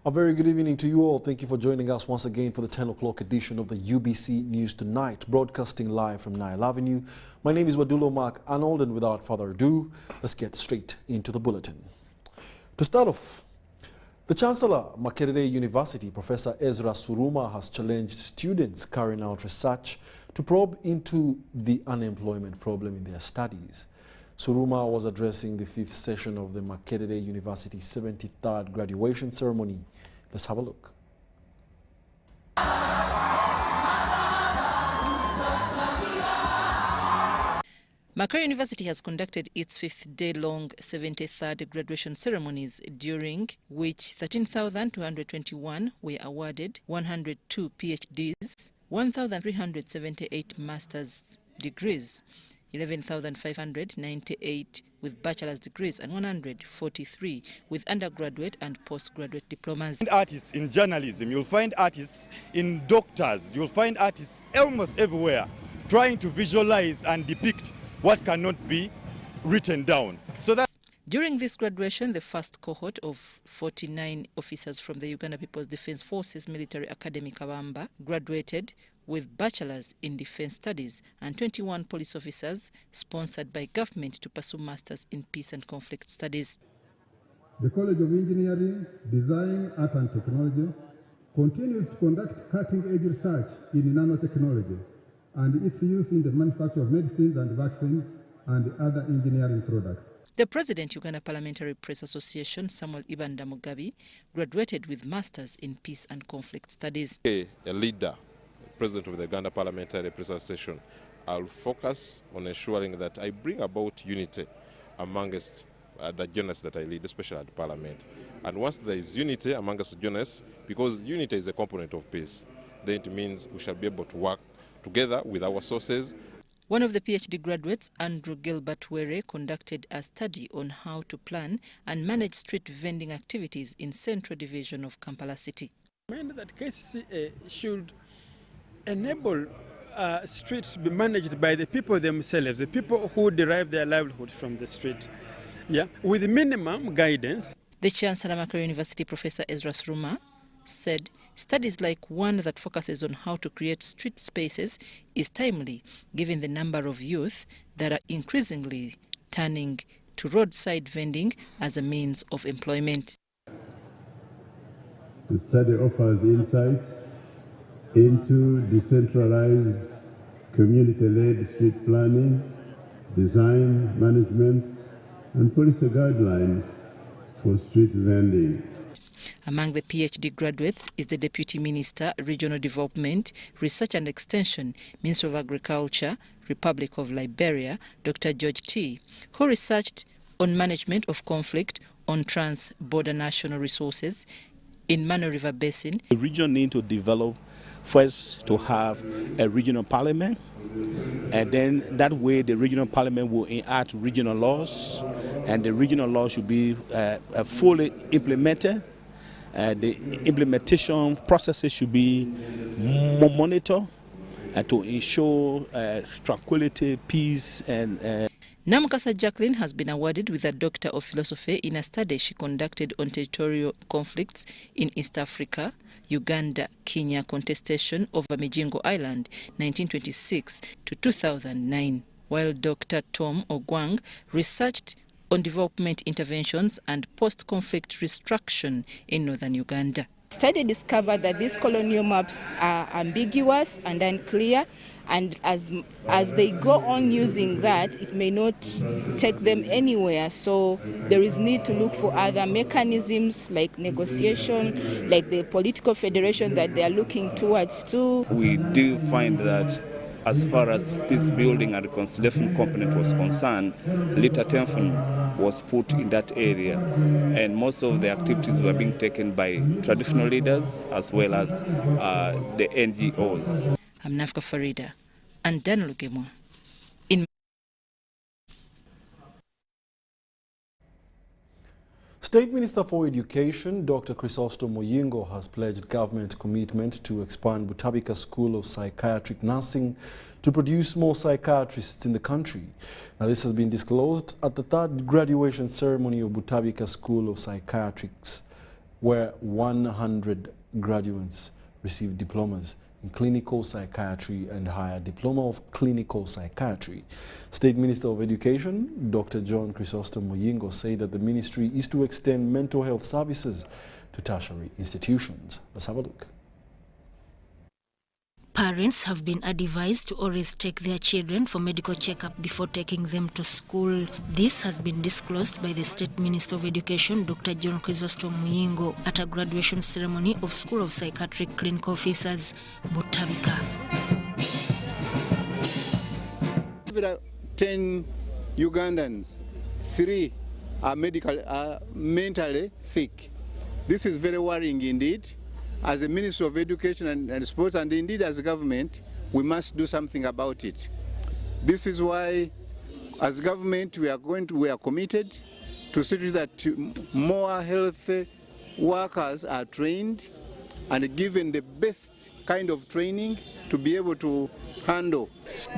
A very good evening to you all. Thank you for joining us once again for the 10 o'clock edition of the UBC News Tonight, broadcasting live from Nile Avenue. My name is Wadulo Mark Arnold, and without further ado, let's get straight into the bulletin. To start off, the Chancellor, Makerere University, Professor Ezra Suruma, has challenged students carrying out research to probe into the unemployment problem in their studies. Suruma was addressing the fifth session of the Makerere University 73rd graduation ceremony. Let's have a look. Makerere University has conducted its fifth-day-long 73rd graduation ceremonies, during which 13,221 were awarded 102 PhDs, 1,378 master's degrees, 11,598 with bachelor's degrees, and 143 with undergraduate and postgraduate diplomas. Artists in journalism, you'll find artists in doctors, you'll find artists almost everywhere trying to visualize and depict what cannot be written down. During this graduation, the first cohort of 49 officers from the Uganda People's Defence Forces Military Academy Kabamba graduated with bachelors in defence studies, and 21 police officers sponsored by government to pursue masters in peace and conflict studies. The College of Engineering, Design, Art and Technology continues to conduct cutting-edge research in nanotechnology and its use in the manufacture of medicines and vaccines and other engineering products. The President, Uganda Parliamentary Press Association, Samuel Ibanda Mugabi, graduated with masters in peace and conflict studies. A leader, President of the Uganda Parliamentary Press Association, I'll focus on ensuring that I bring about unity amongst the journalists that I lead, especially at Parliament. And once there is unity amongst journalists, because unity is a component of peace, then it means we shall be able to work together with our sources. One of the PhD graduates, Andrew Gilbert Were, conducted a study on how to plan and manage street vending activities in Central Division of Kampala City. I mean that KCCA should enable streets to be managed by the people themselves, the people who derive their livelihood from the street, with minimum guidance. The Chancellor, Makerere University, Professor Ezra Suruma, said studies like one that focuses on how to create street spaces is timely, given the number of youth that are increasingly turning to roadside vending as a means of employment. The study offers insights into decentralized, community-led street planning, design, management, and policy guidelines for street vending. Among the PhD graduates is the Deputy Minister, Regional Development, Research and Extension, Minister of Agriculture, Republic of Liberia, Dr. George T., who researched on management of conflict on trans-border national resources in Mano River Basin. The region needs to develop first to have a regional parliament, and then that way the regional parliament will enact regional laws, and the regional laws should be fully implemented. The implementation processes should be monitored to ensure tranquility, peace, and Namukasa Jacqueline has been awarded with a Doctor of Philosophy in a study she conducted on territorial conflicts in East Africa, Uganda-Kenya contestation over Mijingo Island, 1926 to 2009, while Dr. Tom Ogwang researched on development interventions and post-conflict reconstruction in northern Uganda. The study discovered that these colonial maps are ambiguous and unclear, and as they go on using that, it may not take them anywhere. So there is need to look for other mechanisms like negotiation, like the political federation that they are looking towards too. We do find that as far as peace building and reconciliation component was concerned, little attention was put in that area, and most of the activities were being taken by traditional leaders as well as the NGOs. I'm Nafka Farida and Daniel Gemwa. State Minister for Education, Dr. Chrysostom Oyingo, has pledged government commitment to expand Butabika School of Psychiatric Nursing to produce more psychiatrists in the country. Now, this has been disclosed at the third graduation ceremony of Butabika School of Psychiatrics, where 100 graduates received diplomas in clinical psychiatry and higher diploma of clinical psychiatry. State Minister of Education, Dr. John Chrysostom Muyingo, said that the ministry is to extend mental health services to tertiary institutions. Let's have a look. Parents have been advised to always take their children for medical checkup before taking them to school. This has been disclosed by the State Minister of Education, Dr. John Chrysostom Muyingo, at a graduation ceremony of School of Psychiatric Clinical Officers, Butabika. 10 Ugandans, 3 are mentally sick. This is very worrying indeed. As a Minister of Education and Sports, and indeed as a government, we must do something about it. This is why, as government, we are committed to see that more health workers are trained and given the best kind of training to be able to handle.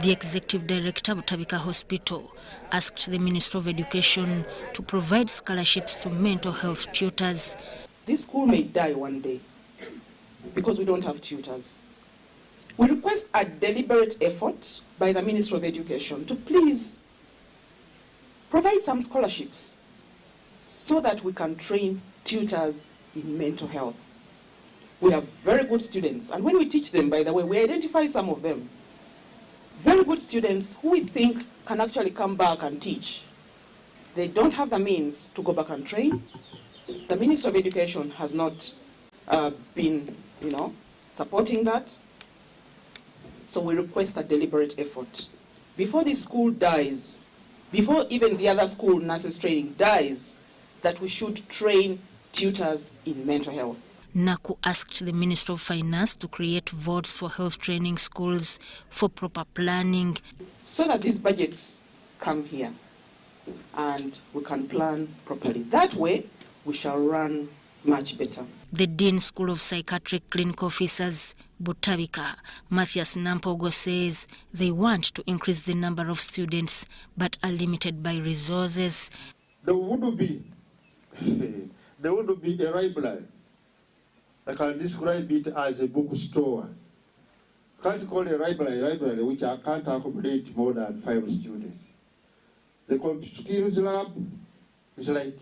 The Executive Director of Butabika Hospital asked the Minister of Education to provide scholarships to mental health tutors. This school may die one day because we don't have tutors. We request a deliberate effort by the Ministry of Education to please provide some scholarships so that we can train tutors in mental health. We have very good students, and when we teach them, by the way, we identify some of them. Very good students who we think can actually come back and teach. They don't have the means to go back and train. The Ministry of Education has not been supporting that. So we request a deliberate effort. Before this school dies, before even the other school nurses training dies, that we should train tutors in mental health. NACU asked the Minister of Finance to create votes for health training schools for proper planning. So that these budgets come here and we can plan properly. That way, we shall run much better. The Dean School of Psychiatric Clinical Officers, Butabika, Matthias Nampogo, says they want to increase the number of students but are limited by resources. There would be a library. I can describe it as a bookstore. Can't call a library which I can't accommodate more than 5 students. The computer lab is like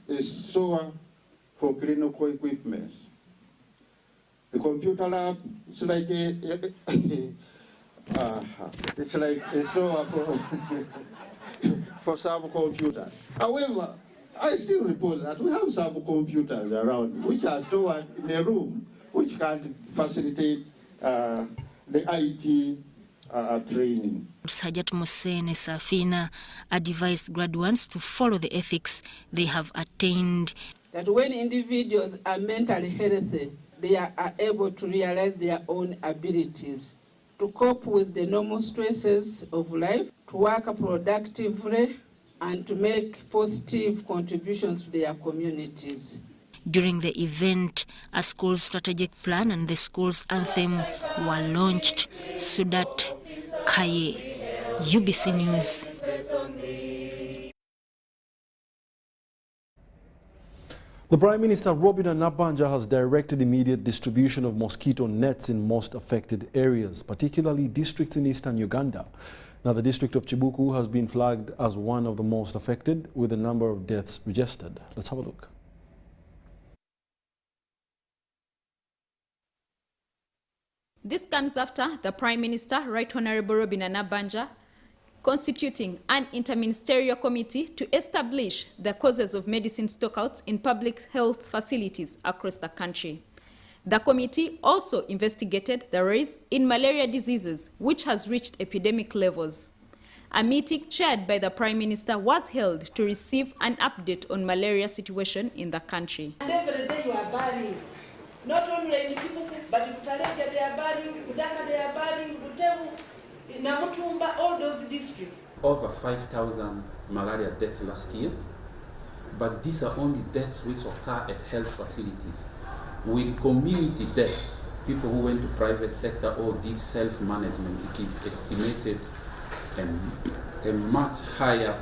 a store for clinical equipment. The computer lab is like it's like a store for some computers. However, I still report that we have some computers around which are stored in a room which can facilitate the IT training. Sajat Mosene Safina advised graduates to follow the ethics they have attained. That when individuals are mentally healthy, they are able to realize their own abilities, to cope with the normal stresses of life, to work productively, and to make positive contributions to their communities. During the event, a school's strategic plan and the school's anthem were launched. Sudat Kaye, UBC News. The Prime Minister, Robin Nabanja, has directed immediate distribution of mosquito nets in most affected areas, particularly districts in eastern Uganda. Now, the district of Chibuku has been flagged as one of the most affected, with a number of deaths registered. Let's have a look. This comes after the Prime Minister, Right Honorable Robin Nabanja, constituting an interministerial committee to establish the causes of medicine stockouts in public health facilities across the country. The committee also investigated the rise in malaria diseases, which has reached epidemic levels. A meeting chaired by the Prime Minister was held to receive an update on malaria situation in the country. And every day you are burning. Not only in Chibuku, but in Karamoja they are burning, Kudaka they are burning, Butebu, Namutumba, all those districts. Over 5,000 malaria deaths last year, but these are only deaths which occur at health facilities. With community deaths, people who went to private sector or did self-management, it is estimated a much higher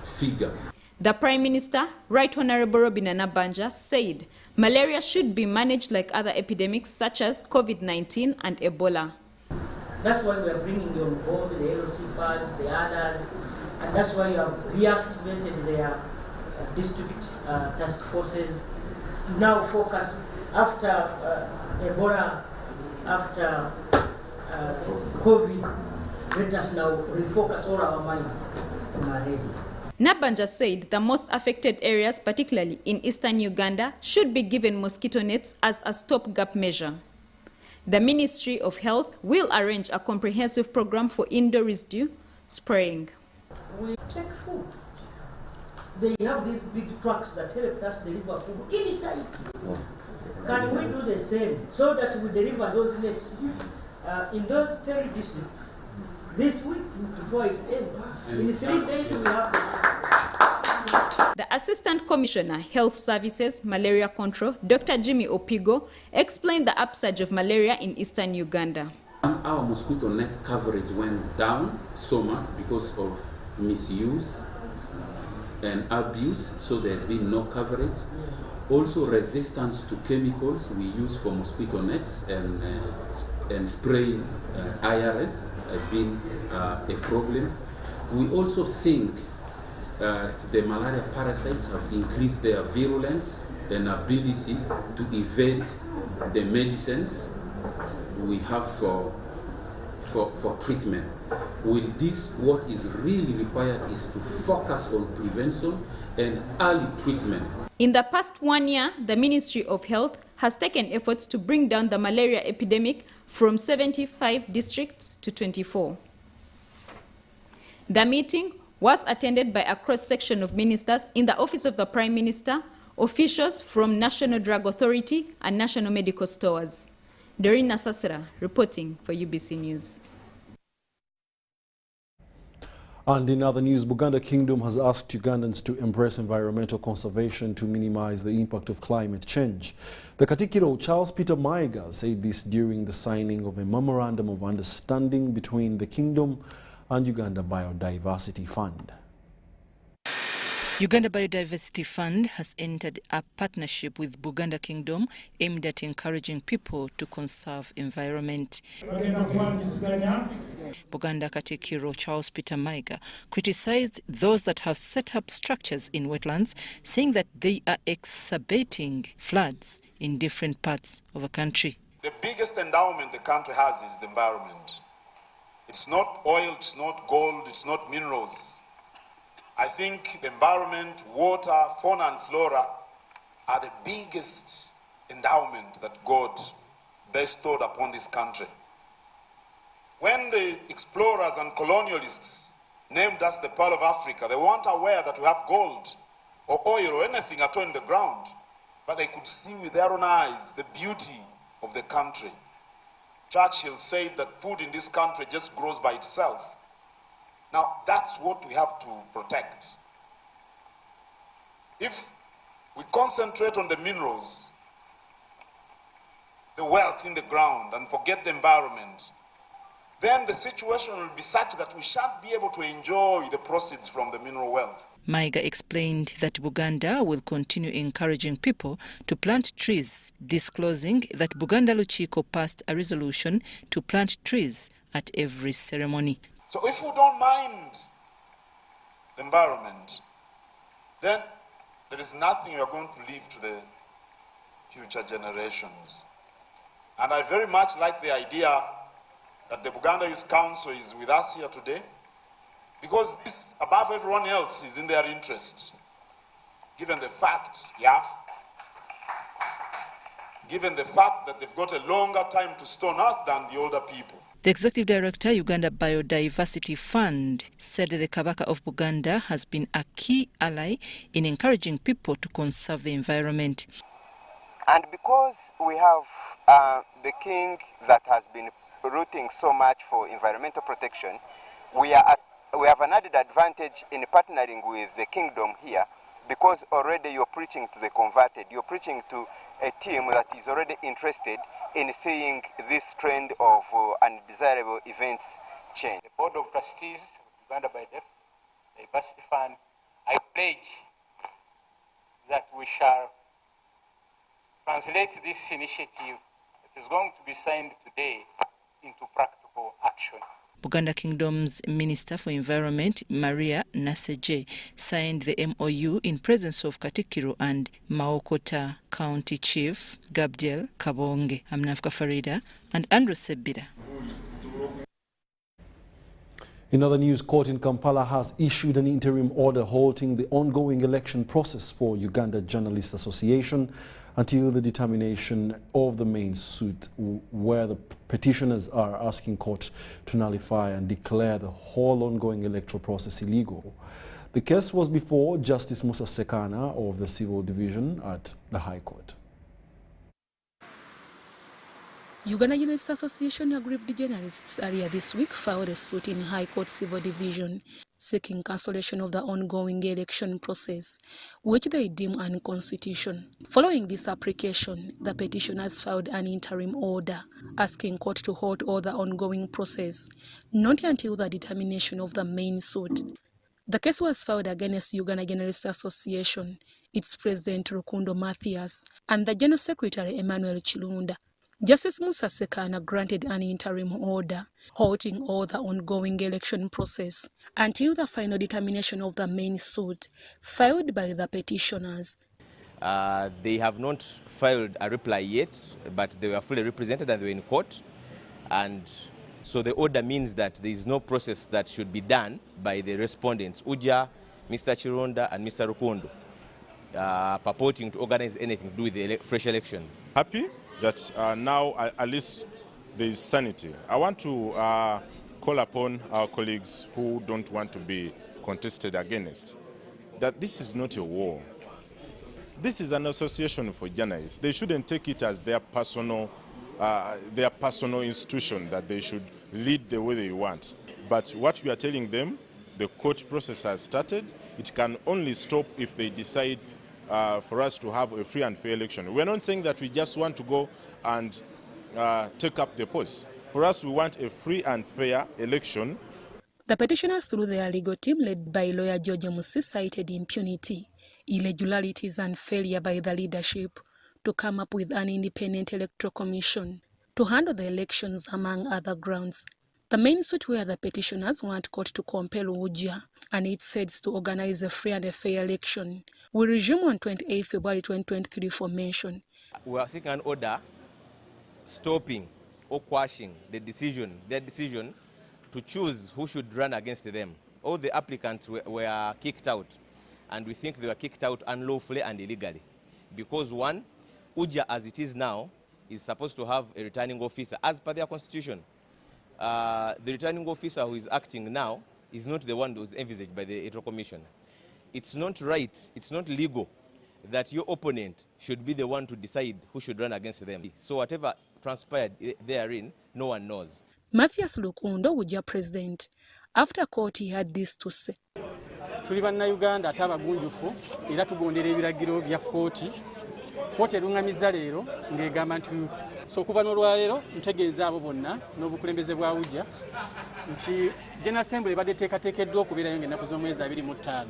figure. The Prime Minister, Right Honorable Robinana Banja, said malaria should be managed like other epidemics such as COVID-19 and Ebola. That's why we are bringing on board the LOC funds, the others, and that's why you have reactivated their district task forces to now focus after Ebola, after COVID. Let us now refocus all our minds to malaria. Nabanja said the most affected areas, particularly in eastern Uganda, should be given mosquito nets as a stopgap measure. The Ministry of Health will arrange a comprehensive program for indoor residue spraying. We take food. They have these big trucks that help us deliver food anytime. Can we do the same so that we deliver those nets in those 10 districts this week before it ends? In 3 days we have The Assistant Commissioner, Health Services, Malaria Control, Dr. Jimmy Opigo, explained the upsurge of malaria in eastern Uganda. Our mosquito net coverage went down so much because of misuse and abuse, so there's been no coverage. Also resistance to chemicals we use for mosquito nets and spraying IRS has been a problem. We also think the malaria parasites have increased their virulence and ability to evade the medicines we have for treatment. With this, what is really required is to focus on prevention and early treatment. In the past 1 year, the Ministry of Health has taken efforts to bring down the malaria epidemic from 75 districts to 24. The meeting was attended by a cross-section of ministers in the Office of the Prime Minister, officials from National Drug Authority and National Medical Stores. Doreen Nasasera reporting for UBC News. And in other news, Buganda Kingdom has asked Ugandans to embrace environmental conservation to minimize the impact of climate change. The Katikiro, Charles Peter Maiga, said this during the signing of a memorandum of understanding between the Kingdom and Uganda Biodiversity Fund. Uganda Biodiversity Fund has entered a partnership with Buganda Kingdom aimed at encouraging people to conserve environment. Buganda Katikiro Charles Peter Maiga criticized those that have set up structures in wetlands, saying that they are exacerbating floods in different parts of the country. The biggest endowment the country has is the environment. It's not oil, it's not gold, it's not minerals. I think the environment, water, fauna and flora are the biggest endowment that God bestowed upon this country. When the explorers and colonialists named us the Pearl of Africa, they weren't aware that we have gold or oil or anything at all in the ground, but they could see with their own eyes the beauty of the country. Churchill said that food in this country just grows by itself. Now, that's what we have to protect. If we concentrate on the minerals, the wealth in the ground, and forget the environment, then the situation will be such that we shan't be able to enjoy the proceeds from the mineral wealth. Maiga explained that Buganda will continue encouraging people to plant trees, disclosing that Buganda Luchiko passed a resolution to plant trees at every ceremony. So if we don't mind the environment, then there is nothing we are going to leave to the future generations. And I very much like the idea that the Buganda Youth Council is with us here today, because this, above everyone else, is in their interest, given the fact, given the fact that they've got a longer time to stone earth than the older people. The Executive Director, Uganda Biodiversity Fund, said the Kabaka of Buganda has been a key ally in encouraging people to conserve the environment. And because we have the king that has been rooting so much for environmental protection, we have an added advantage in partnering with the kingdom here, because already you're preaching to the converted, you're preaching to a team that is already interested in seeing this trend of undesirable events change. The Board of Trustees of Uganda Biodiversity Fund pledge that we shall translate this initiative that is going to be signed today into practical action. Buganda Kingdom's Minister for Environment, Maria Naseje, signed the MOU in presence of Katikkiro and Maokota County Chief Gabdiel Kabonge, Amnafka Farida, and Andrew Sebira. In other news, court in Kampala has issued an interim order halting the ongoing election process for Uganda Journalists Association until the determination of the main suit, where the petitioners are asking court to nullify and declare the whole ongoing electoral process illegal. The case was before Justice Musa Sekana of the Civil Division at the High Court. Uganda Journalists Association aggrieved journalists earlier this week filed a suit in High Court Civil Division seeking cancellation of the ongoing election process, which they deem unconstitutional. Following this application, the petitioners filed an interim order asking court to halt all the ongoing process, not until the determination of the main suit. The case was filed against Uganda Journalists Association, its president Rukundo Mathias, and the General Secretary Emmanuel Chilunda. Justice Musa Sekana granted an interim order halting all the ongoing election process until the final determination of the main suit filed by the petitioners. They have not filed a reply yet, but they were fully represented and they were in court. And so the order means that there is no process that should be done by the respondents, Uja, Mr. Chilunda and Mr. Rukundo, purporting to organize anything to do with the fresh elections. Happy that now at least there is sanity. I want to call upon our colleagues who don't want to be contested against that this is not a war. This is an association for journalists. They shouldn't take it as their personal institution that they should lead the way they want. But what we are telling them, the court process has started. It can only stop if they decide for us to have a free and fair election. We're not saying that we just want to go and take up the post. For us, we want a free and fair election. The petitioners, through their legal team led by lawyer George Musi, cited impunity, irregularities and failure by the leadership to come up with an independent electoral commission to handle the elections, among other grounds. The main suit, where the petitioners want court to compel Uja and its heads to organize a free and a fair election, will resume on 28 February 2023 for mention. We are seeking an order stopping or quashing their decision to choose who should run against them. All the applicants were kicked out, and we think they were kicked out unlawfully and illegally. Because one, Uja as it is now is supposed to have a returning officer as per their constitution. The returning officer who is acting now is not the one who was envisaged by the Electoral Commission. It's not right, it's not legal that your opponent should be the one to decide who should run against them. So whatever transpired therein, no one knows. Mathias Lukundo, Uja president, after court he had this to say. Tuli bannayuganda ate abagunjufu era tugondera ebiragiro bya kooti. Kooti erungamiza leero ng'egamba nti so okuva n'olwaleero ntegeeza abo bonna n'obukulembeze bwa Uja nti General Assembly ebadde eteekateekeddwa okubeerayo ng'ennaku z'omwezi 25.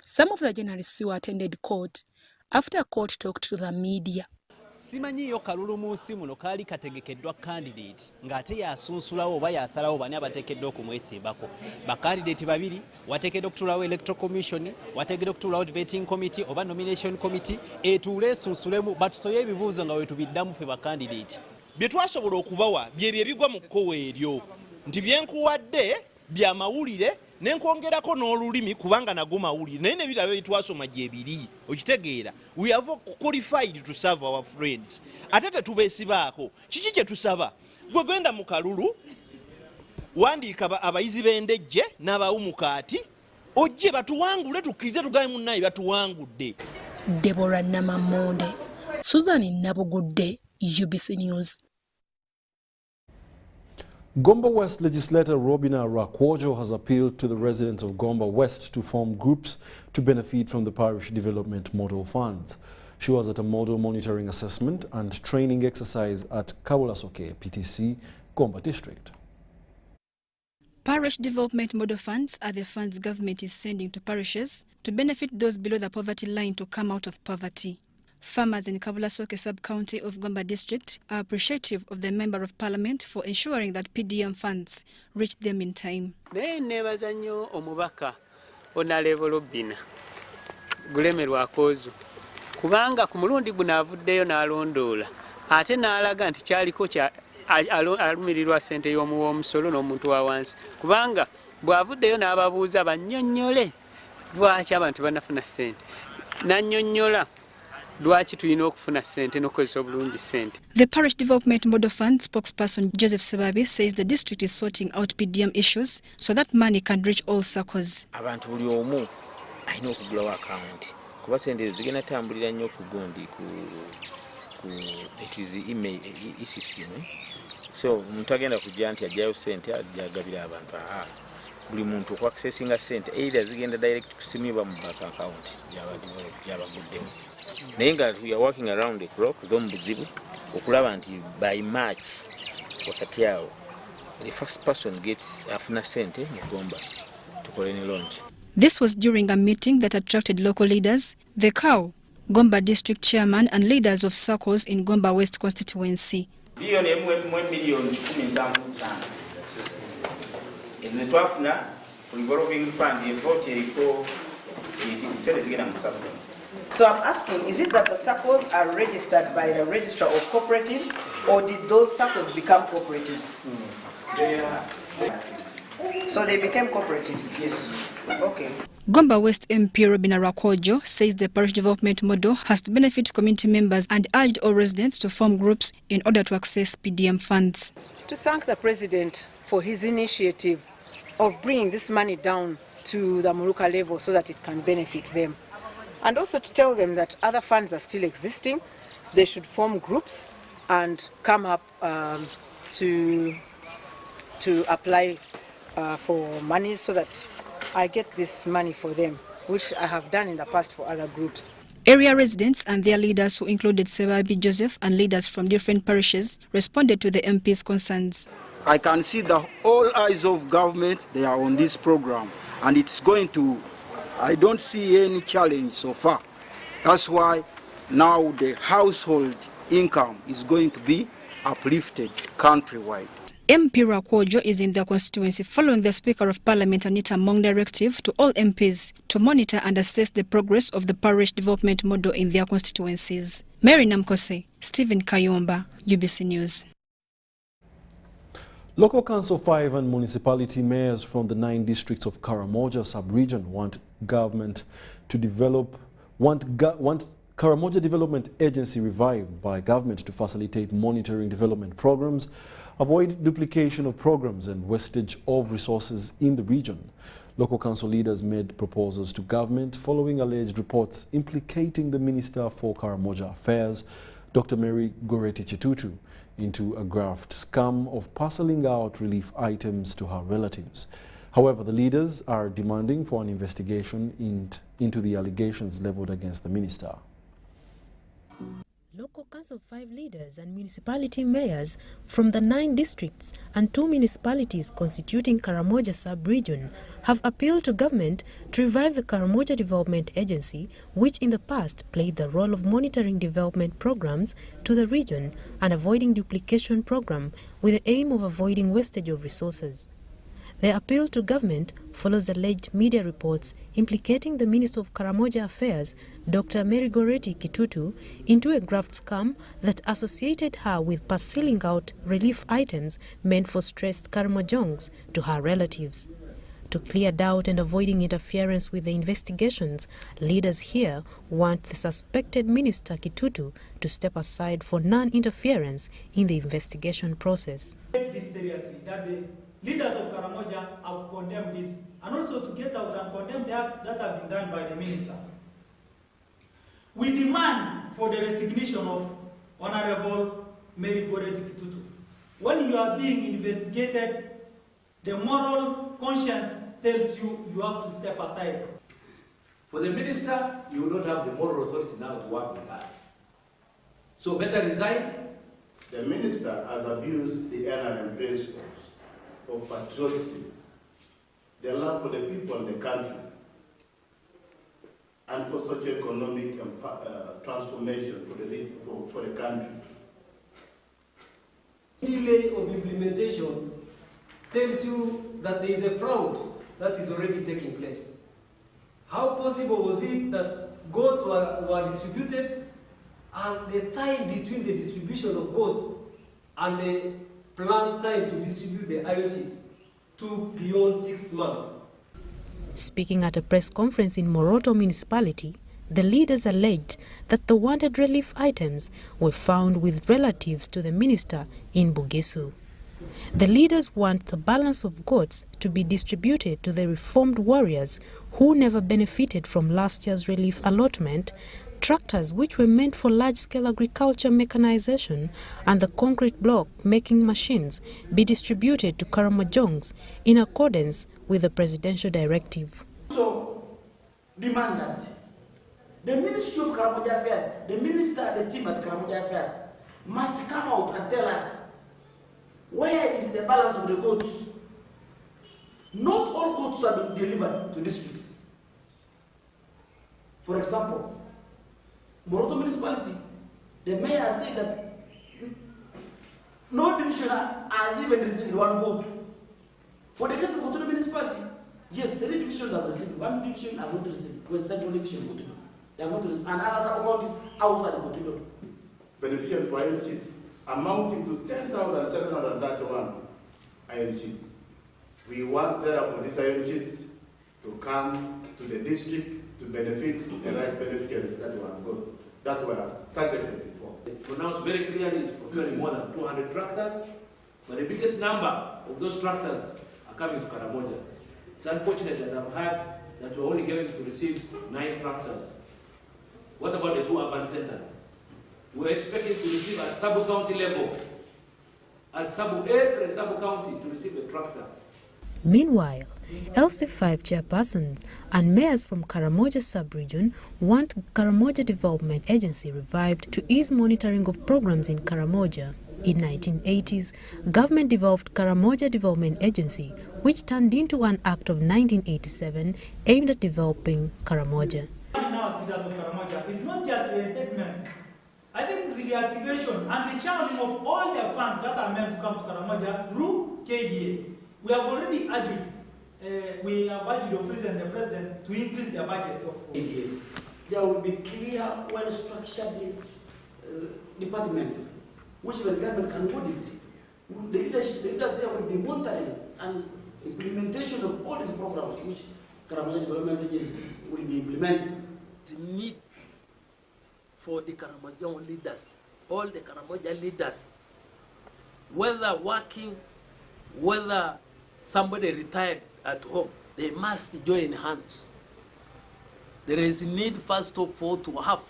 Some of the journalists who attended court after court talked to the media. Simanyiyo kalulu mu nsi muno kaali kategekeddwa candidate ng'ate yasunsulawo oba yasalawo bani abateekeddwa okumwesimbako. Bakandidate babiri wateekeddwa okutuulawo electoral commission, wateekeddwa okutuulawo vetting committee oba nomination committee etuule esunsulemu batusoye ebibuuzo nga wetubiddamu ffe bakandidate. Bye twasobola okubawa byebyo ebigwa mu kkowe eryo nti byenkuwadde bya mawulire nenkwongerako n'olulimi kubanga nago mawulire naye nebirabo bitwasoma gyebiri okitegeera. We have qualified to serve our friends. Ate tetubeesibaako kiki kye tusaba gwe gwenda mu kalulu wandiika abayizi b'endejje n'abawumukaati ojje batuwangule tukkirize tugabe munnaye batuwangudde. Deborah Namamonde, Susan Nabugudde, UBC News. Gomba West legislator Robina Rakwojo has appealed to the residents of Gomba West to form groups to benefit from the parish development model funds. She was at a model monitoring assessment and training exercise at Kawulasoke PTC, Gomba District. Parish development model funds are the funds government is sending to parishes to benefit those below the poverty line to come out of poverty. Farmers in Kabulasoke sub-county of Gomba district are appreciative of the Member of Parliament for ensuring that PDM funds reach them in time. Nebaza nnyo omubaka Honorable Bina Gulemerwa Akozu kubanga ku mulundi guno avuddeyo n'alondoola ate n'alaga nti kyaliko alumirirwa ssente y'omuwoomusolo n'omuntu wa wansi kubanga bw'avuddeyo n'ababuuza bannyonnyole lwaki abantu banafuna ssente nannyonnyola lwaki tulina okufuna ssente n'okukozesa obulungi ssente. The Parish Development Model Fund spokesperson Joseph Sebabi says the district is sorting out PDM issues so that money can reach all circles. Abantu buli omu alina okugulawo akawunti kuba ssente zigenda tambulira nnyo ku gundi ku email e-system. So omuntu agenda kujja nti ajjayo ssente ajagabira abantu buli muntu okwaccessinga ssente either zigenda direct ku simu oba mu bank account yabaguddemu. Naye nga we are working around the clock z'omubuzibu okulaba nti by March wakati awo the first person gets afuna ssente ng'egomba tukole ne launch. This was during a meeting that attracted local leaders, the COW, Gomba District Chairman and leaders of circles in Gomba West constituency. Bilioni milioni 17 ezetwafuna ku revolving fund yevote eriko sente zigenda mu circle. So I'm asking, is it that the circles are registered by the registrar of cooperatives, or did those circles become cooperatives? They are. So they became cooperatives? Yes. Okay. Gomba West MP Robina Rakojo says the parish development model has to benefit community members and urged all residents to form groups in order to access PDM funds. To thank the President for his initiative of bringing this money down to the Muruka level so that it can benefit them. And also to tell them that other funds are still existing, they should form groups and come up to apply for money so that I get this money for them, which I have done in the past for other groups. Area residents and their leaders, who included Sebabi Joseph and leaders from different parishes, responded to the MP's concerns. I can see that all eyes of government, they are on this program, and it's going to, I don't see any challenge so far. That's why now the household income is going to be uplifted countrywide. MP Rakojo is in the constituency following the Speaker of Parliament Anita Mong directive to all MPs to monitor and assess the progress of the parish development model in their constituencies. Mary Namkose, Stephen Kayomba, UBC News. Local Council 5 and municipality mayors from the 9 districts of Karamoja sub-region want government to develop, Karamoja Development Agency revived by government to facilitate monitoring development programs, avoid duplication of programs and wastage of resources in the region. Local council leaders made proposals to government following alleged reports implicating the Minister for Karamoja Affairs, Dr. Mary Goreti Chitutu, into a graft scam of parceling out relief items to her relatives. However, the leaders are demanding for an investigation into the allegations leveled against the minister. Local Council 5 leaders and municipality mayors from the 9 districts and 2 municipalities constituting Karamoja sub-region have appealed to government to revive the Karamoja Development Agency, which in the past played the role of monitoring development programs to the region and avoiding duplication program with the aim of avoiding wastage of resources. The appeal to government follows alleged media reports implicating the Minister of Karamoja Affairs, Dr. Mary Goreti Chitutu, into a graft scam that associated her with parceling out relief items meant for stressed Karamojongs to her relatives. To clear doubt and avoiding interference with the investigations, leaders here want the suspected Minister Chitutu to step aside for non-interference in the investigation process. Take this seriously, that the leaders of Karamoja have condemned this, and also to get out and condemn the acts that have been done by the minister. We demand for the resignation of Honorable Mary Goreti Chitutu. When you are being investigated, the moral conscience tells you you have to step aside. For the minister, you don't have the moral authority now to work with us. So better resign. The minister has abused the NRM principles of patriotism their love for the people and the country, and for socio-economic transformation for the country. Delay of implementation tells you that there is a fraud that is already taking place. How possible was it that goats were distributed, and the time between the distribution of goats and the planned time to distribute the iron sheets took beyond 6 months? Speaking at a press conference in Moroto municipality, the leaders alleged that the wanted relief items were found with relatives to the minister in Bugesu. The leaders want the balance of goats to be distributed to the reformed warriors who never benefited from last year's relief allotment, tractors which were meant for large-scale agriculture mechanization, and the concrete block-making machines be distributed to Karamojongs in accordance with the presidential directive. So, demand that the Ministry of Karamoja Affairs, the minister, the team at Karamoja Affairs, must come out and tell us where is the balance of the goats. Not all goats are being delivered to districts. For example, Moroto municipality, the mayor said that no division has even received one goat. For the case of Wadulo municipality, yes, 3 divisions have received, 1 division has not received, West Central Division Wadulo. They have not received, and others are about outside Wadulo. Beneficiary for iron sheets amounting to 10,731 iron sheets. We want therefore these iron sheets to come to the district to benefit the right beneficiaries that were targeted before. It pronounced very clearly is procuring more than 200 tractors, but the biggest number of those tractors are coming to Karamoja. It's unfortunate that I've heard that we're only going to receive 9 tractors. What about the 2 urban centers? We're expecting to receive at sub-county level, every sub-county to receive a tractor. Meanwhile, LC5 chairpersons and mayors from Karamoja sub-region want Karamoja Development Agency revived to ease monitoring of programs in Karamoja. In 1980s, government developed Karamoja Development Agency, which turned into an act of 1987 aimed at developing Karamoja. Now, as leaders of Karamoja, it's not just a statement. I think it's the reactivation and the channeling of all the funds that are meant to come to Karamoja through KDA. We have already argued, the office and the president to increase their budget of KDA. There will be clear, well-structured departments which the government can audit. The leaders here will be monitoring and implementation of all these programs which Karamoja Development Agency will be implementing. The need for the Karamoja leaders, all the Karamoja leaders, whether working, whether somebody retired at home, they must join hands. There is a need, first of all, to have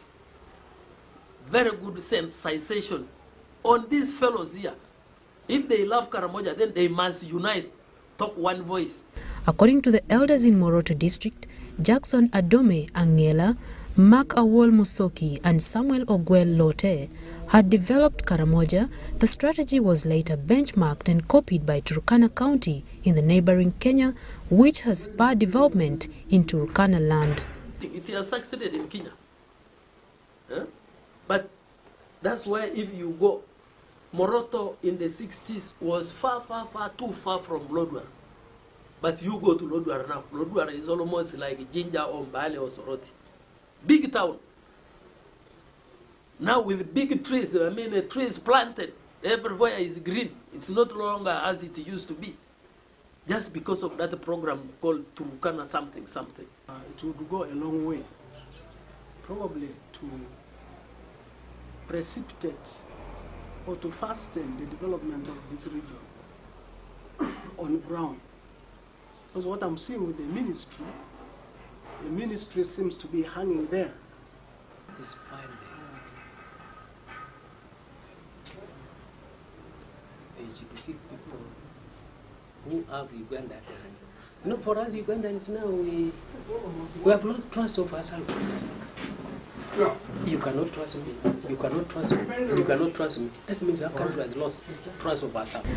very good sensitization on these fellows here. If they love Karamoja, then they must unite, talk one voice. According to the elders in Moroto district, Jackson Adome Angela, Mark Awol Musoki and Samuel Ogwel Lote had developed Karamoja. The strategy was later benchmarked and copied by Turkana County in the neighboring Kenya, which has spurred development in Turkana land. It has succeeded in Kenya. But that's why if you go, Moroto in the 60s was too far from Lodwar. But you go to Lodwar now. Lodwar is almost like Jinja or Mbale or Soroti. Big town. Now with big trees, the trees planted, everywhere is green. It's not longer as it used to be. Just because of that program called Turkana something. It would go a long way, probably to precipitate or to fasten the development of this region on ground. Because what I'm seeing with the ministry seems to be hanging there. It is fine there. Educate people who have Uganda done. For us Ugandans now, we have lost trust of ourselves. You cannot trust me. You cannot trust me. You cannot trust me. That means our country has lost trust of ourselves.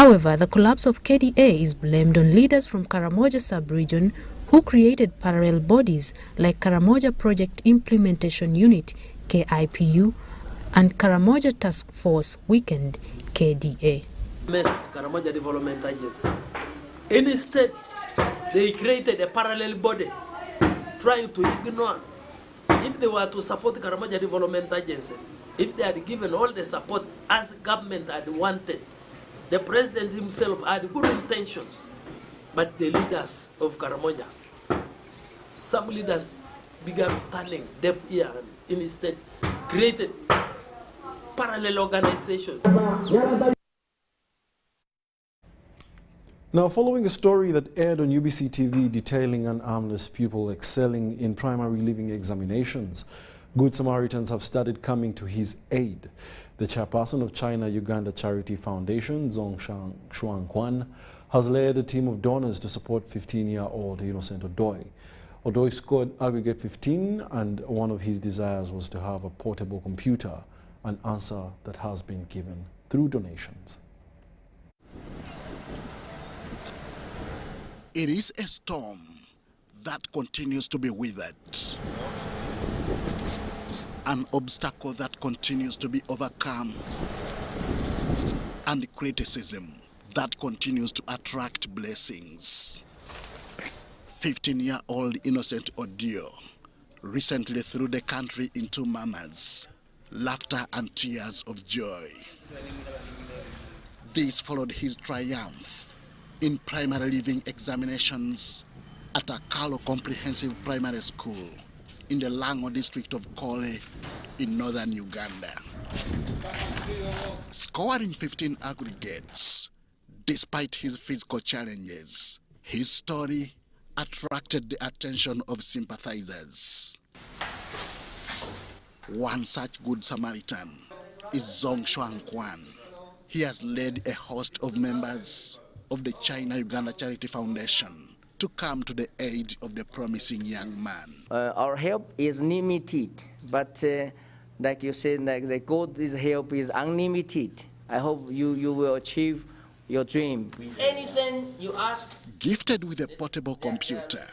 However, the collapse of KDA is blamed on leaders from Karamoja sub-region who created parallel bodies like Karamoja Project Implementation Unit, KIPU, and Karamoja Task Force Weekend, KDA. Karamoja Development Agency. Instead, they created a parallel body trying to ignore. If they were to support Karamoja Development Agency, if they had given all the support as government had wanted, the president himself had good intentions, but the leaders of Karamoja, some leaders began turning deaf ear and instead created parallel organizations. Now, following a story that aired on UBC TV detailing an armless pupil excelling in primary living examinations, Good Samaritans have started coming to his aid. The chairperson of China-Uganda Charity Foundation, Zong Shuangquan, has led a team of donors to support 15-year-old Innocent Odoi. Odoi scored aggregate 15, and one of his desires was to have a portable computer, an answer that has been given through donations. It is a storm that continues to be withered, an obstacle that continues to be overcome, and criticism that continues to attract blessings. 15-year-old Innocent Odio recently threw the country into murmurs, laughter and tears of joy. This followed his triumph in primary living examinations at Akalo Comprehensive Primary School in the Lango district of Kole in northern Uganda. Scoring 15 aggregates, despite his physical challenges, his story attracted the attention of sympathizers. One such good Samaritan is Zong Shuangquan. He has led a host of members of the China-Uganda Charity Foundation to come to the aid of the promising young man. Our help is limited, but like you said, like the God's help is unlimited. I hope you will achieve your dream. Anything you ask. Gifted with a portable computer,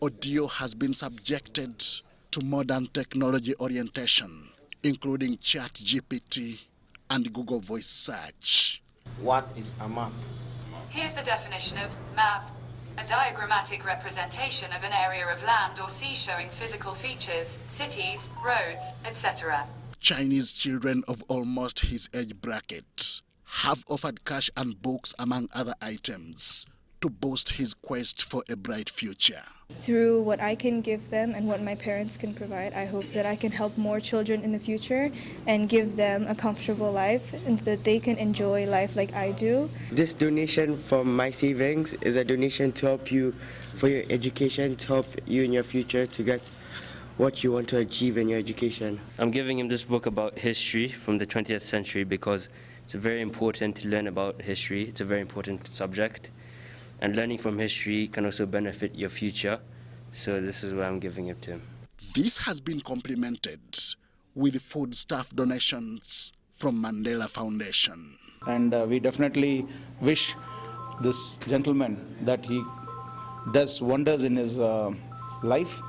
Odio has been subjected to modern technology orientation, including ChatGPT and Google Voice Search. What is a map? Here's the definition of map. A diagrammatic representation of an area of land or sea showing physical features, cities, roads, etc. Chinese children of almost his age bracket have offered cash and books among other items to boost his quest for a bright future. Through what I can give them and what my parents can provide, I hope that I can help more children in the future and give them a comfortable life and that they can enjoy life like I do. This donation from my savings is a donation to help you for your education, to help you in your future to get what you want to achieve in your education. I'm giving him this book about history from the 20th century because it's very important to learn about history. It's a very important subject. And learning from history can also benefit your future. So this is why I'm giving it to him. This has been complemented with food staff donations from Mandela Foundation. And we definitely wish this gentleman that he does wonders in his life,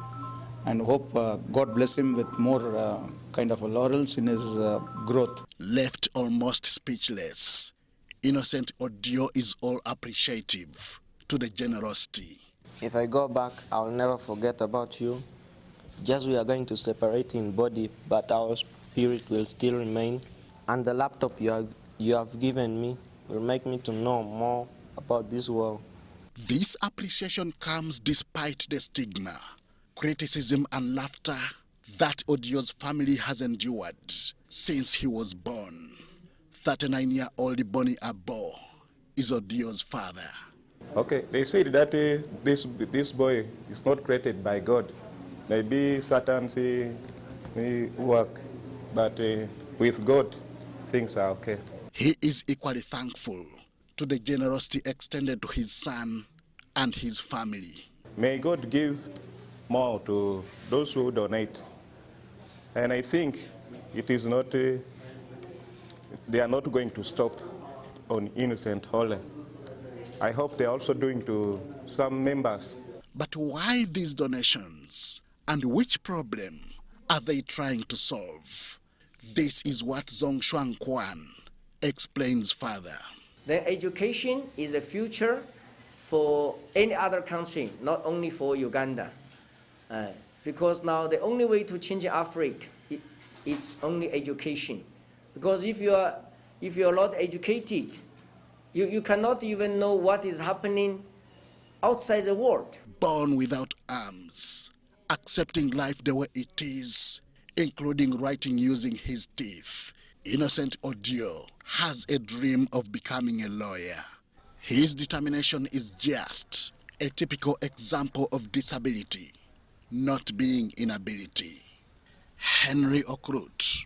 and hope God bless him with more kind of laurels in his growth. Left almost speechless, Innocent Odio is all appreciative to the generosity. If I go back, I'll never forget about you. Just we are going to separate in body, but our spirit will still remain. And the laptop you have given me will make me to know more about this world. This appreciation comes despite the stigma, criticism and laughter that Odio's family has endured since he was born. 39-year-old Bonnie Abo is Odio's father. Okay, they said that this boy is not created by God. Maybe Satan may work, but with God, things are okay. He is equally thankful to the generosity extended to his son and his family. May God give more to those who donate. And I think it is not, they are not going to stop on innocent Ole. I hope they're also doing to some members. But why these donations? And which problem are they trying to solve? This is what Zong Shuang Kwan explains further. The education is a future for any other country, not only for Uganda. Because now the only way to change Africa is only education. Because if you're not educated, you cannot even know what is happening outside the world. Born without arms, accepting life the way it is, including writing using his teeth, Innocent Odio has a dream of becoming a lawyer. His determination is just a typical example of disability, not being inability. Henry Okrut,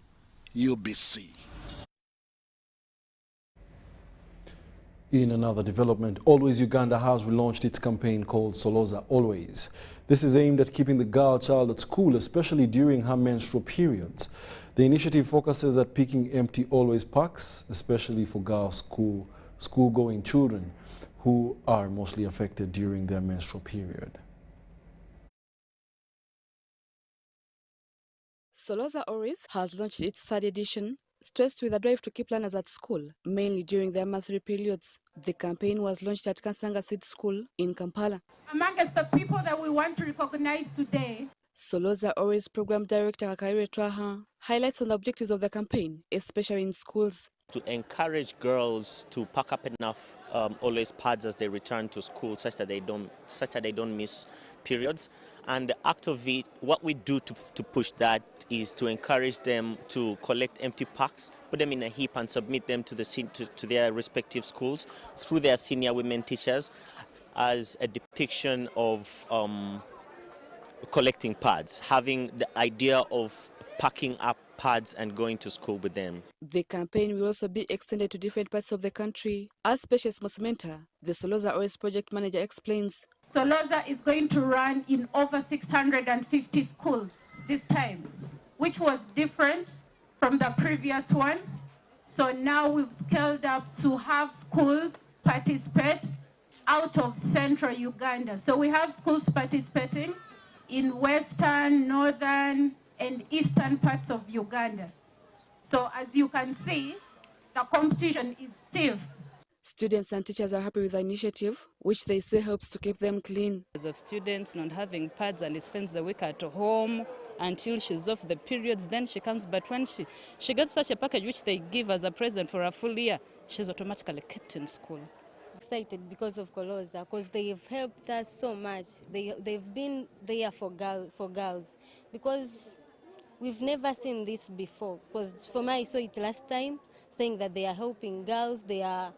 UBC. In another development, Always Uganda has relaunched its campaign called Soloza Always. This is aimed at keeping the girl child at school, especially during her menstrual periods. The initiative focuses at picking empty Always packs, especially for girl school-going children who are mostly affected during their menstrual period. Soloza Always has launched its third edition, stressed with a drive to keep learners at school, mainly during their monthly periods. The campaign was launched at Kansanga Seed School in Kampala. Amongst the people that we want to recognize today, Soloza Always Program Director Akaire Twaha highlights on the objectives of the campaign, especially in schools. To encourage girls to pack up enough always pads as they return to school, such that they don't miss periods. And the act of it, what we do to push that is to encourage them to collect empty packs, put them in a heap and submit them to their respective schools through their senior women teachers as a depiction of collecting pads, having the idea of packing up pads and going to school with them. The campaign will also be extended to different parts of the country. As Specialist Mosmenta, the Soloza Always project manager, explains. Soloza is going to run in over 650 schools this time, which was different from the previous one. So now we've scaled up to have schools participate out of central Uganda. So we have schools participating in western, northern, and eastern parts of Uganda. So as you can see, the competition is stiff. Students and teachers are happy with the initiative, which they say helps to keep them clean. Because of students not having pads and spends the week at home until she's off the periods, then she comes. But when she gets such a package which they give as a present for a full year, she's automatically kept in school. Excited because of Koloza, because they've helped us so much. They've been there for girls, because we've never seen this before. Because for me, I saw it last time, saying that they are helping girls. They are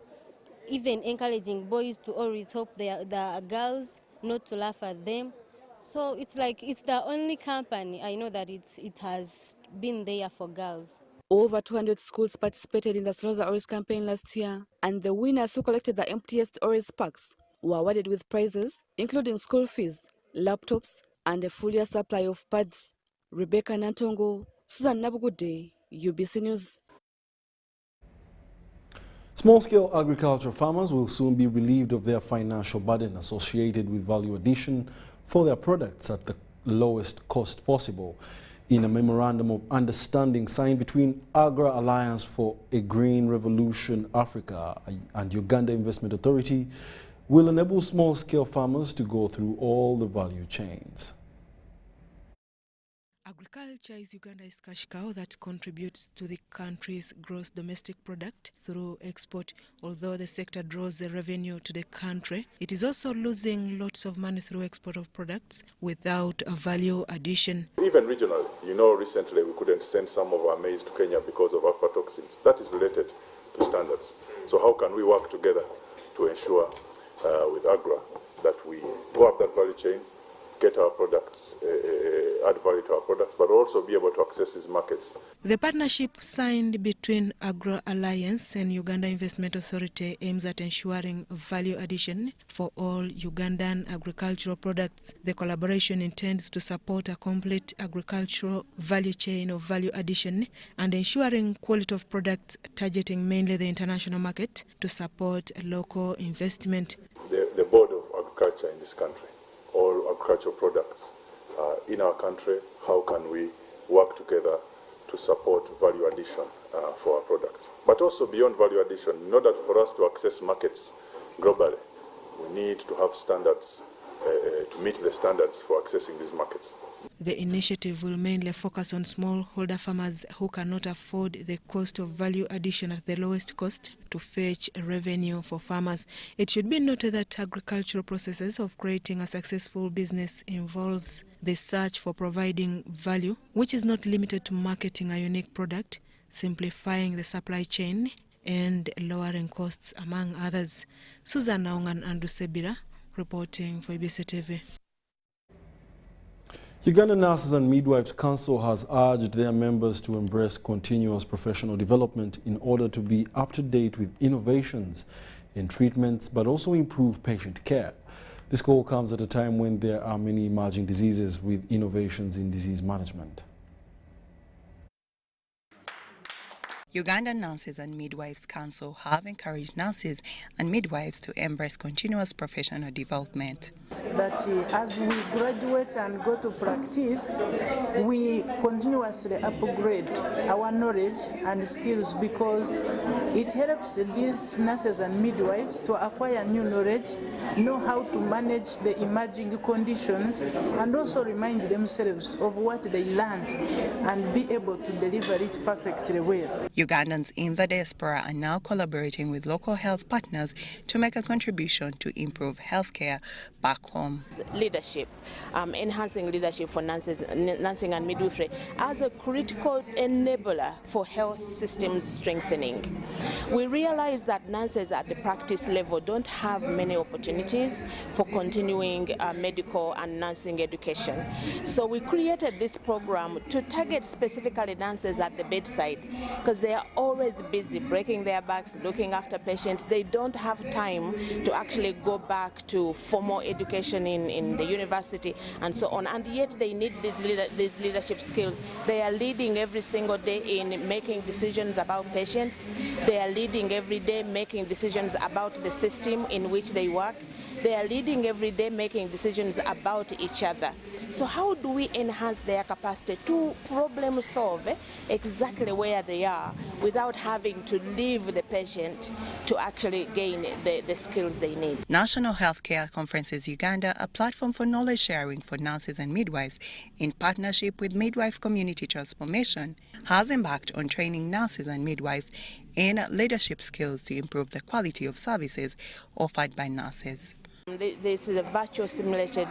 even encouraging boys to always help the girls, not to laugh at them. So it's like it's the only company I know that it has been there for girls. Over 200 schools participated in the Soloza Always campaign last year, and the winners who collected the emptiest Always packs were awarded with prizes, including school fees, laptops, and a full year supply of pads. Rebecca Nantongo, Susan Nabugude, UBC News. Small-scale agriculture farmers will soon be relieved of their financial burden associated with value addition for their products at the lowest cost possible. In a memorandum of understanding signed between Agra Alliance for a Green Revolution Africa and Uganda Investment Authority, will enable small-scale farmers to go through all the value chains. Agriculture is Uganda's cash cow that contributes to the country's gross domestic product through export. Although the sector draws the revenue to the country, it is also losing lots of money through export of products without a value addition. Even regionally, recently we couldn't send some of our maize to Kenya because of aflatoxins. That is related to standards. So how can we work together to ensure with Agra that we go up that value chain, get our products add value to our products, but also be able to access these markets. The partnership signed between Agro Alliance and Uganda Investment Authority aims at ensuring value addition for all Ugandan agricultural products. The collaboration intends to support a complete agricultural value chain of value addition and ensuring quality of products, targeting mainly the international market to support local investment. The board of agriculture in this country, all agricultural products in our country, how can we work together to support value addition for our products? But also beyond value addition, in order for us to access markets globally, we need to have standards to meet the standards for accessing these markets. The initiative will mainly focus on smallholder farmers who cannot afford the cost of value addition at the lowest cost to fetch revenue for farmers. It should be noted that agricultural processes of creating a successful business involves the search for providing value, which is not limited to marketing a unique product, simplifying the supply chain, and lowering costs, among others. Susan Naungan Andusebira, reporting for ABC TV. Uganda Nurses and Midwives Council has urged their members to embrace continuous professional development in order to be up to date with innovations in treatments, but also improve patient care. This call comes at a time when there are many emerging diseases with innovations in disease management. Ugandan Nurses and Midwives Council have encouraged nurses and midwives to embrace continuous professional development. That as we graduate and go to practice, we continuously upgrade our knowledge and skills, because it helps these nurses and midwives to acquire new knowledge, know how to manage the emerging conditions, and also remind themselves of what they learned and be able to deliver it perfectly well. Ugandans in the diaspora are now collaborating with local health partners to make a contribution to improve healthcare back home. Leadership, enhancing leadership for nursing and midwifery as a critical enabler for health systems strengthening. We realize that nurses at the practice level don't have many opportunities for continuing medical and nursing education. So we created this program to target specifically nurses at the bedside, because they are always busy breaking their backs, looking after patients. They don't have time to actually go back to formal education in the university and so on, and yet they need these leadership skills. They are leading every single day in making decisions about patients. They are leading every day making decisions about the system in which they work. They are leading every day making decisions about each other. So how do we enhance their capacity to problem solve exactly where they are without having to leave the patient to actually gain the skills they need? National Healthcare Conferences Uganda, a platform for knowledge sharing for nurses and midwives in partnership with Midwife Community Transformation, has embarked on training nurses and midwives in leadership skills to improve the quality of services offered by nurses. This is a virtual simulated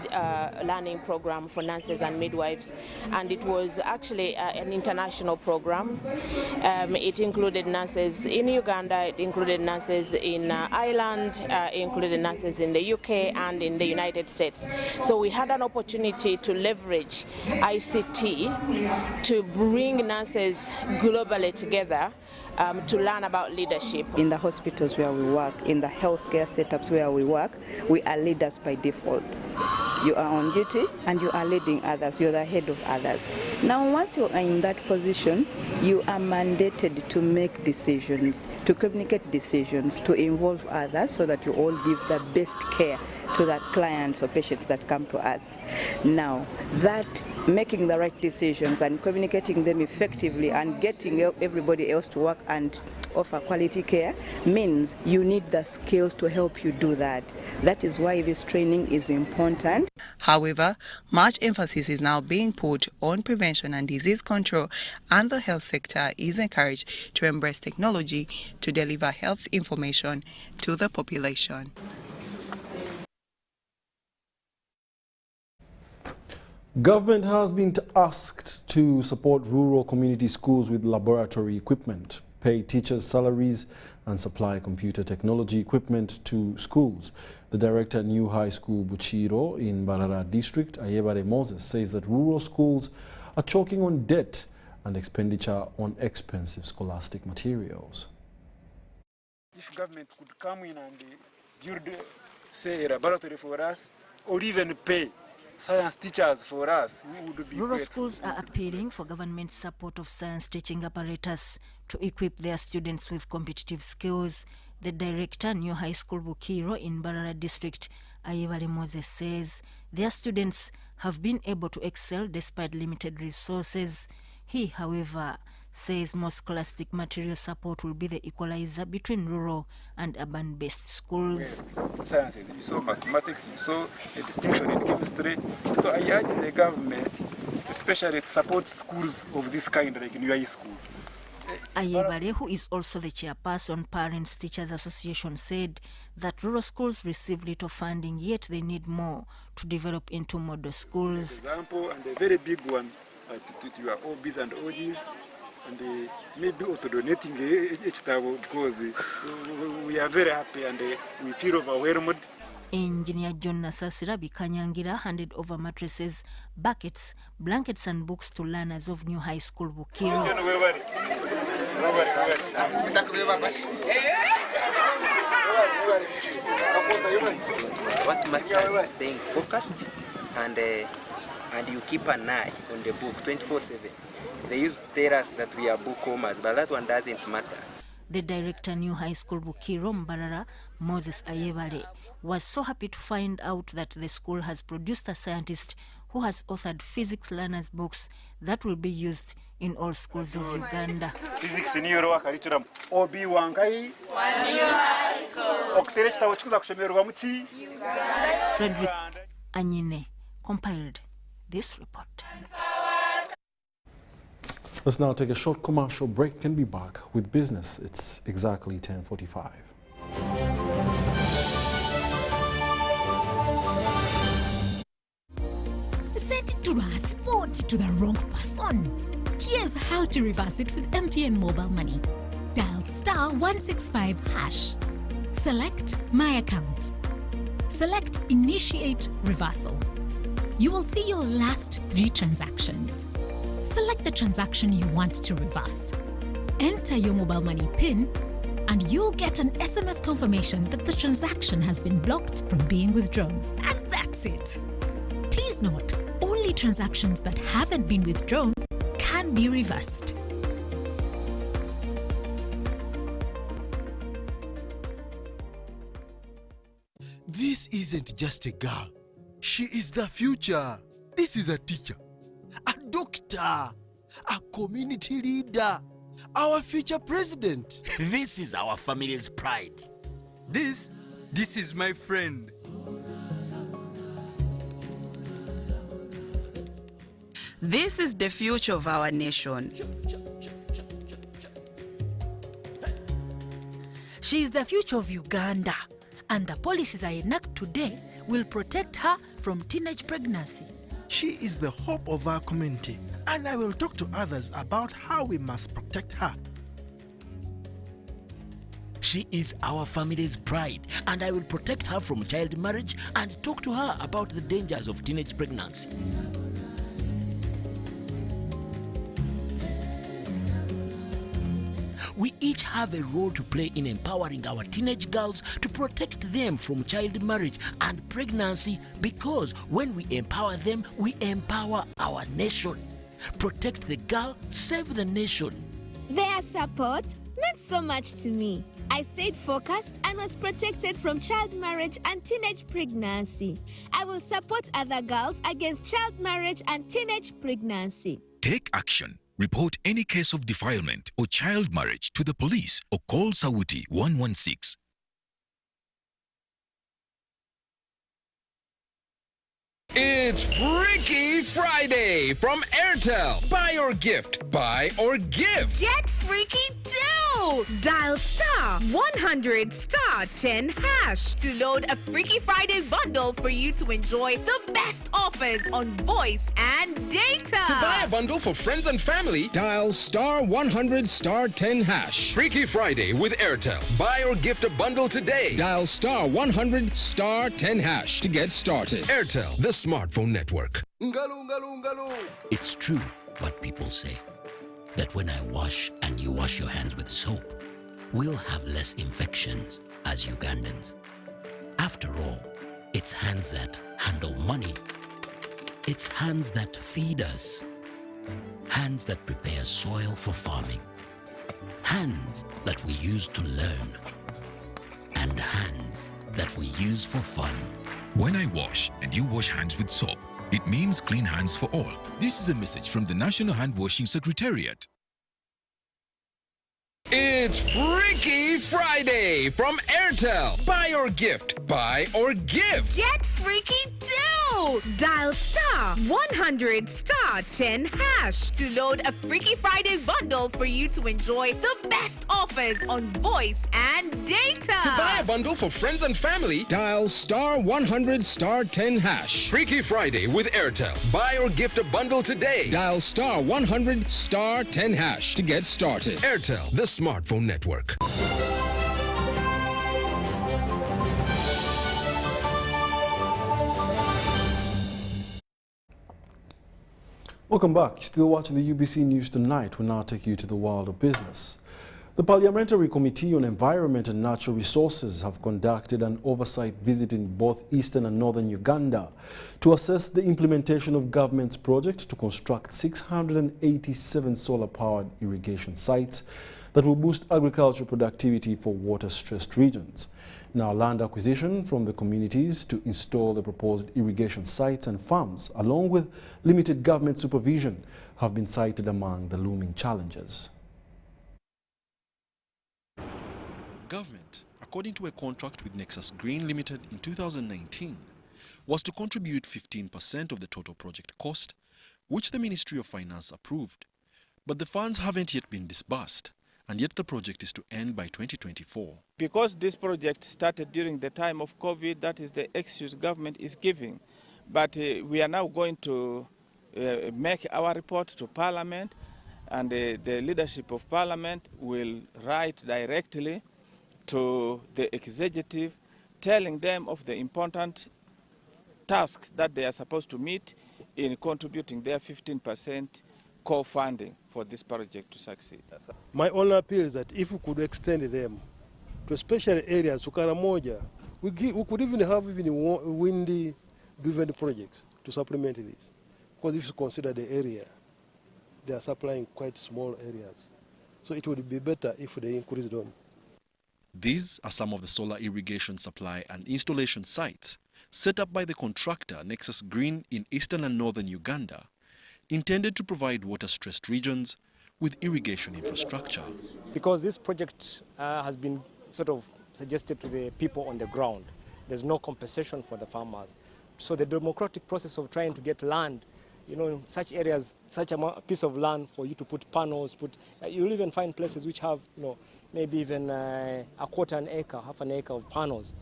learning program for nurses and midwives, and it was actually an international program. It included nurses in Uganda, it included nurses in Ireland, it included nurses in the UK and in the United States. So we had an opportunity to leverage ICT to bring nurses globally together to learn about leadership. In the hospitals where we work, in the healthcare setups where we work, we are leaders by default. You are on duty and you are leading others, you're the head of others. Now once you are in that position, you are mandated to make decisions, to communicate decisions, to involve others so that you all give the best care to the clients or patients that come to us. Now, that making the right decisions and communicating them effectively and getting everybody else to work and offer quality care means you need the skills to help you do that. That is why this training is important. However, much emphasis is now being put on prevention and disease control, and the health sector is encouraged to embrace technology to deliver health information to the population. Government has been asked to support rural community schools with laboratory equipment. pay teachers' salaries and supply computer technology equipment to schools. The director at New High School Buchiro in Mbarara District, Ayebare Moses, says that rural schools are choking on debt and expenditure on expensive scholastic materials. If government could come in and build, say, a laboratory for us, or even pay science teachers for us, we would be Rural grateful. schools are appealing for government support of science teaching apparatus to equip their students with competitive skills. The director, New High School Bukiro in Mbarara District, Ayebare Moses, says their students have been able to excel despite limited resources. He, however, says more scholastic material support will be the equalizer between rural and urban-based schools. Sciences, you saw mathematics, you saw a distinction in chemistry. So I urge the government, especially to support schools of this kind, like New High School. Ayebare, who is also the chairperson, Parents Teachers Association, said that rural schools receive little funding, yet they need more to develop into model schools. For example, and a very big one to your OBs and OGs, and maybe auto donating each time, because we are very happy and we feel overwhelmed. Engineer John Nasasira Bikanyangira handed over mattresses, buckets, blankets and books to learners of New High School Bukiro. What matters is being focused and you keep an eye on the book 24/7. They used to tell us that we are bookwormers, but that one doesn't matter. The director, New High School Bukiro, Mbarara, Moses Ayebare, was so happy to find out that the school has produced a scientist who has authored physics learners' books that will be used in all schools of Uganda. Physics in your curriculum. OB Wankai. Frederick Anyine compiled this report. Let's now take a short commercial break and be back with business. It's exactly 10:45. Set transport to the wrong person. Here's how to reverse it with MTN Mobile Money. Dial *165#. Select My Account. Select Initiate Reversal. You will see your last 3 transactions. Select the transaction you want to reverse. Enter your mobile money PIN and you'll get an SMS confirmation that the transaction has been blocked from being withdrawn. And that's it. Please note, only transactions that haven't been withdrawn can be reversed. This isn't just a girl. She is the future. This is a teacher, a doctor, a community leader, our future president. This is our family's pride. This is my friend. This is the future of our nation. She is the future of Uganda, and the policies I enact today will protect her from teenage pregnancy. She is the hope of our community, and I will talk to others about how we must protect her. She is our family's pride, and I will protect her from child marriage and talk to her about the dangers of teenage pregnancy. We each have a role to play in empowering our teenage girls to protect them from child marriage and pregnancy, because when we empower them, we empower our nation. Protect the girl, save the nation. Their support meant so much to me. I stayed focused and was protected from child marriage and teenage pregnancy. I will support other girls against child marriage and teenage pregnancy. Take action. Report any case of defilement or child marriage to the police or call Sawuti 116. It's Freaky Friday from Airtel. Buy or gift. Buy or give. Get freaky too! Dial star 100 star 10 hash to load a Freaky Friday bundle for you to enjoy the best offers on voice and data. To buy a bundle for friends and family, dial star 100 star 10 hash. Freaky Friday with Airtel. Buy or gift a bundle today. Dial star 100 star 10 hash to get started. Airtel, the smartphone network. It's true what people say, that when I wash and you wash your hands with soap, we'll have less infections as Ugandans. After all, it's hands that handle money. It's hands that feed us. Hands that prepare soil for farming. Hands that we use to learn. And hands that we use for fun. When I wash and you wash hands with soap, it means clean hands for all. This is a message from the National Hand Washing Secretariat. It's Freaky Friday from Airtel. Buy or gift. Buy or give. Get freaky too! Dial star 100 star 10 hash to load a Freaky Friday bundle for you to enjoy the best offers on voice and data. To buy a bundle for friends and family, dial star 100 star 10 hash. Freaky Friday with Airtel. Buy or gift a bundle today. Dial star 100 star 10 hash to get started. Airtel, the smartphone network. Welcome back. Still watching the UBC News Tonight. We'll now take you to the world of business. The Parliamentary Committee on Environment and Natural Resources have conducted an oversight visit in both eastern and northern Uganda to assess the implementation of government's project to construct 687 solar-powered irrigation sites that will boost agricultural productivity for water-stressed regions. Now, land acquisition from the communities to install the proposed irrigation sites and farms, along with limited government supervision, have been cited among the looming challenges. Government, according to a contract with Nexus Green Limited in 2019, was to contribute 15% of the total project cost, which the Ministry of Finance approved. But the funds haven't yet been disbursed, and yet the project is to end by 2024. Because this project started during the time of COVID, that is the excuse government is giving. But we are now going to make our report to Parliament, and the leadership of Parliament will write directly to the executive, telling them of the important tasks that they are supposed to meet in contributing their 15% co-funding for this project to succeed. My only appeal is that if we could extend them to special areas, to Karamoja, we could even have windy-driven projects to supplement this. Because if you consider the area, they are supplying quite small areas. So it would be better if they increased on. These are some of the solar irrigation supply and installation sites set up by the contractor Nexus Green in eastern and northern Uganda, intended to provide water-stressed regions with irrigation infrastructure. Because this project has been sort of suggested to the people on the ground. There's no compensation for the farmers. So the democratic process of trying to get land, you know, in such areas, such a piece of land for you to put panels, you'll even find places which have, you know, maybe even a quarter an acre, half an acre of panels.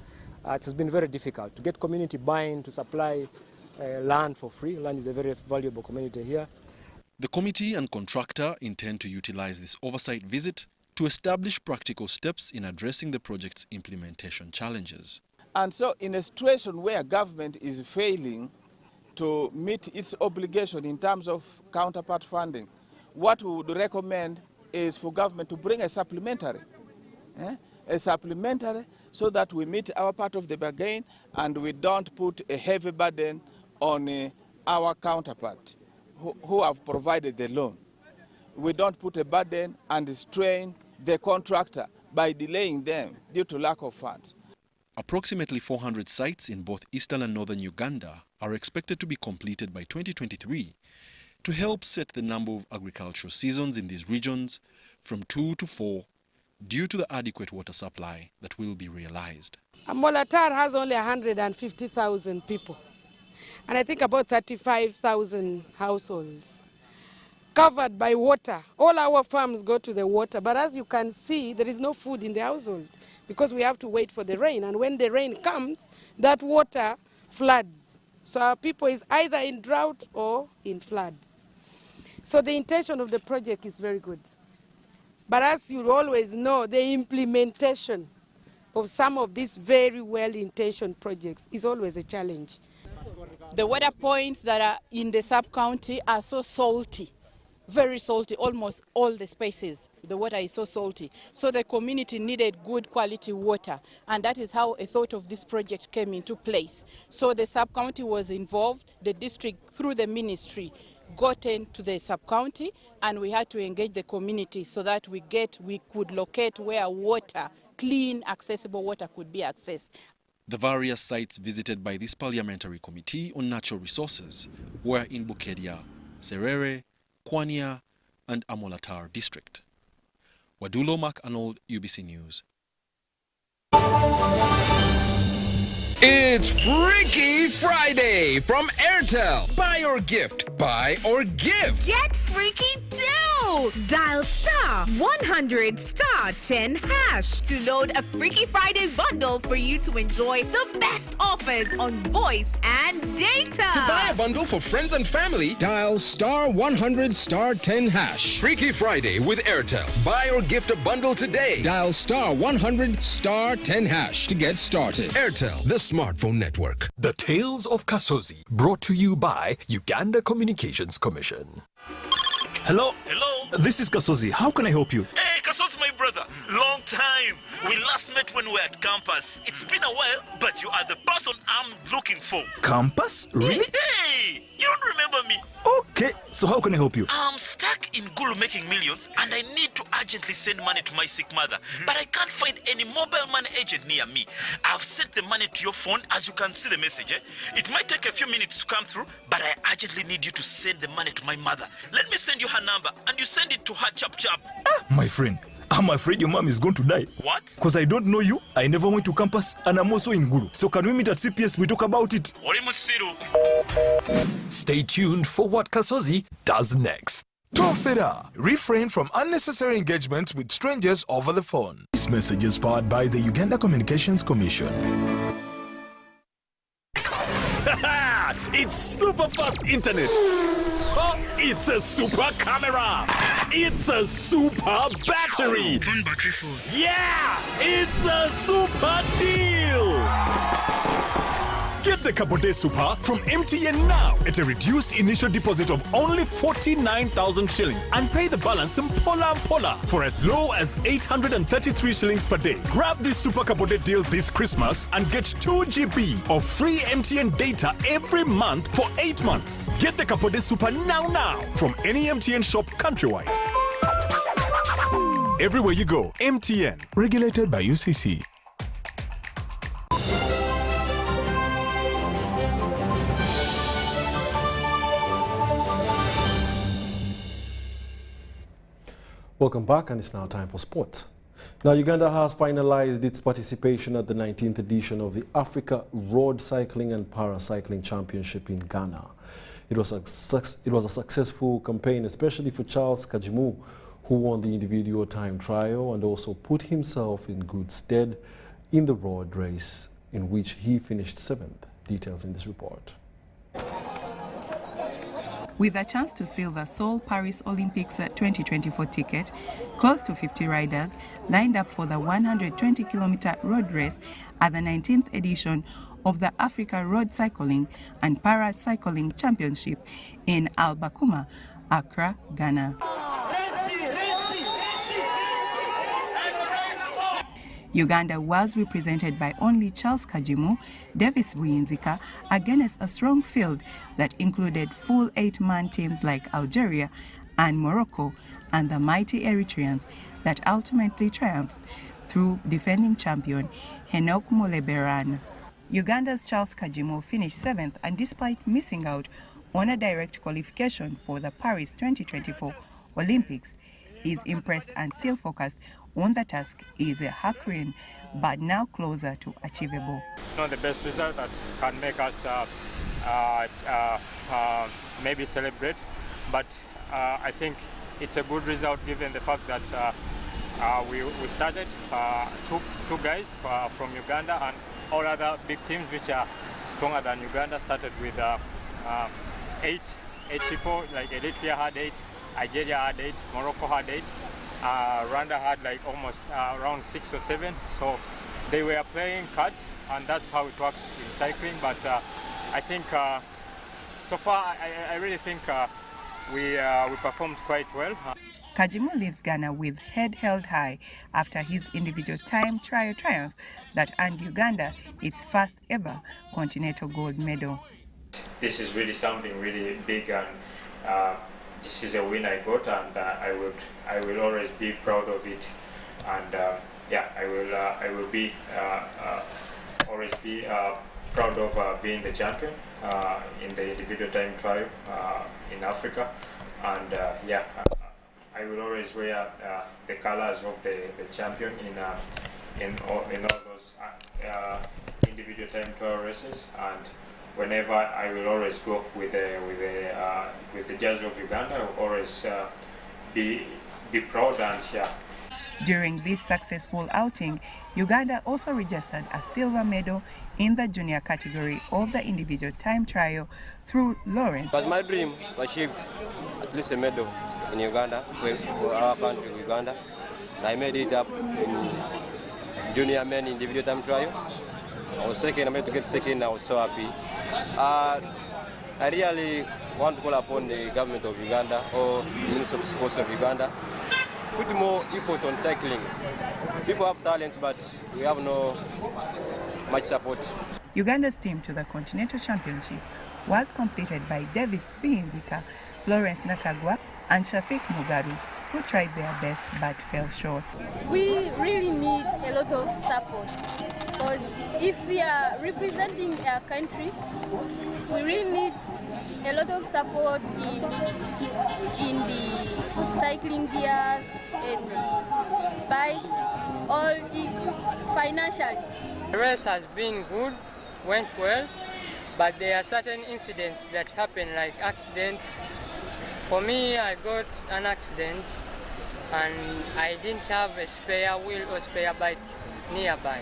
It has been very difficult to get community buy-in to supply land for free. Land is a very valuable commodity here. The committee and contractor intend to utilize this oversight visit to establish practical steps in addressing the project's implementation challenges. And so in a situation where government is failing to meet its obligation in terms of counterpart funding, what we would recommend is for government to bring a supplementary so that we meet our part of the bargain and we don't put a heavy burden on our counterpart who have provided the loan. We don't put a burden and strain the contractor by delaying them due to lack of funds. Approximately 400 sites in both eastern and northern Uganda are expected to be completed by 2023 to help set the number of agricultural seasons in these regions from 2 to 4 due to the adequate water supply that will be realized. Molatar has only 150,000 people, and I think about 35,000 households. covered by water. All our farms go to the water, but as you can see, there is no food in the household because we have to wait for the rain, and when the rain comes, that water floods. So our people is either in drought or in flood. So the intention of the project is very good. But as you always know, the implementation of some of these very well-intentioned projects is always a challenge. The water points that are in the sub-county are so salty, very salty, almost all the spaces. The water is so salty. So the community needed good quality water, and that is how a thought of this project came into place. So the sub-county was involved, the district through the ministry got into the sub-county, and we had to engage the community so that we could locate where water, clean, accessible water could be accessed. The various sites visited by this Parliamentary Committee on Natural Resources were in Bukedia, Serere, Kwania, and Amolatar district. Wadulo Arnold, UBC News. It's Freaky Friday from Airtel. Buy or gift. Buy or give. Get freaky too! Dial star 100 star 10 hash to load a Freaky Friday bundle for you to enjoy the best offers on voice and data. To buy a bundle for friends and family, dial star 100 star 10 hash. Freaky Friday with Airtel. Buy or gift a bundle today. Dial star 100 star 10 hash to get started. Airtel, the smartphone network. The Tales of Kasozi, brought to you by Uganda Communications Commission. Hello? Hello? This is Kasozi. How can I help you? Hey, Kasozi, my brother. Long time. We last met when we were at campus. It's been a while, but you are the person I'm looking for. Campus? Really? Hey, you don't remember me? Okay, so how can I help you? I'm stuck in Gulu making millions, and I need to urgently send money to my sick mother. But I can't find any mobile money agent near me. I've sent the money to your phone, as you can see the message. It might take a few minutes to come through, but I urgently need you to send the money to my mother. Let me send you her number, and you send it to her chap. My friend, I'm afraid your mom is going to die. What? Because I don't know you, I never went to campus, and I'm also in Gulu. So can we meet at CPS, we talk about it? Stay tuned for what Kasozi does next. Tofera. Refrain from unnecessary engagements with strangers over the phone. This message is powered by the Uganda Communications Commission. It's super fast internet. Oh, it's a super camera. It's a super battery. Phone battery full. Yeah, it's a super deal. Get the Kabode Super from MTN now at a reduced initial deposit of only 49,000 shillings and pay the balance in Pola for as low as 833 shillings per day. Grab this Super Kabode deal this Christmas and get 2 GB of free MTN data every month for 8 months. Get the Kabode Super now from any MTN shop countrywide. Everywhere you go, MTN. Regulated by UCC. Welcome back, and it's now time for sport. Now, Uganda has finalized its participation at the 19th edition of the Africa Road Cycling and Paracycling Championship in Ghana. It was a successful campaign, especially for Charles Kajimu, who won the individual time trial and also put himself in good stead in the road race, in which he finished 7th. Details in this report. With a chance to seal the Seoul Paris Olympics 2024 ticket, close to 50 riders lined up for the 120-kilometer road race at the 19th edition of the Africa Road Cycling and Paracycling Championship in Al Bakuma, Accra, Ghana. Uganda was represented by only Charles Kajimu, Davis Buyinzika, against a strong field that included full 8-man teams like Algeria and Morocco and the mighty Eritreans that ultimately triumphed through defending champion Henok Muleberan. Uganda's Charles Kajimu finished 7th, and despite missing out on a direct qualification for the Paris 2024 Olympics, is impressed and still focused on the task is a hankering, but now closer to achievable. It's not the best result that can make us maybe celebrate, but I think it's a good result given the fact that we started two guys from Uganda, and all other big teams which are stronger than Uganda started with eight people. Like Eritrea had 8, Nigeria had 8, Morocco had 8, Rwanda had like almost around 6 or 7. So they were playing cards, and that's how it works in cycling. But I think so far I really think we performed quite well. Kajimu leaves Ghana with head held high after his individual time trial triumph that earned Uganda its first ever continental gold medal. This is really something really big, and this is a win I got, and I will always be proud of it. And yeah, I will be always be proud of being the champion in the individual time trial in Africa, and yeah. I will always wear the colors of the champion in all those individual time trial races, and whenever I will always go with the jersey of Uganda. I will always be proud, and yeah. During this successful outing, Uganda also registered a silver medal in the junior category of the individual time trial through Lawrence. It was my dream to achieve at least a medal in Uganda, for our country, Uganda. I made it up in junior men individual time trial. I was second, I made to get second, I was so happy. I really want to call upon the government of Uganda or the Minister of Sports of Uganda, put more effort on cycling. People have talents, but we have no much support. Uganda's team to the Continental Championship was completed by Davis Bihinzika, Florence Nakagwa, and Shafiq Mugaru, who tried their best but fell short. We really need a lot of support, because if we are representing our country, we really need a lot of support in the cycling gears and the bikes, or financially. The race has been good, went well, but there are certain incidents that happen, like accidents. For me, I got an accident and I didn't have a spare wheel or spare bike nearby.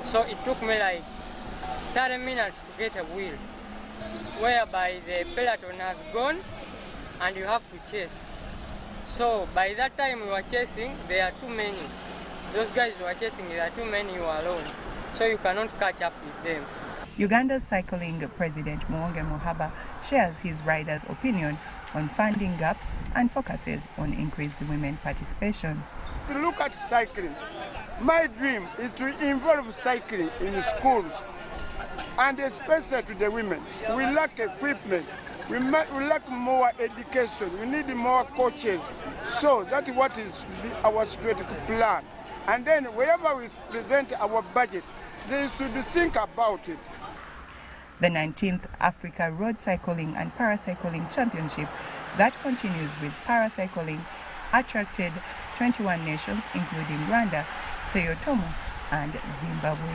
So it took me like 30 minutes to get a wheel, whereby the peloton has gone and you have to chase. So by that time we were chasing, there are too many. Those guys who are chasing, there are too many who are alone. So you cannot catch up with them. Uganda's cycling president Muwonge Muhaba shares his riders' opinion on funding gaps and focuses on increased women participation. Look at cycling. My dream is to involve cycling in schools, and especially to the women. We lack equipment. We lack more education. We need more coaches. So that's what is our strategic plan. And then wherever we present our budget, they should think about it. The 19th Africa Road Cycling and Paracycling Championship that continues with paracycling attracted 21 nations, including Rwanda, Sao Tome, and Zimbabwe.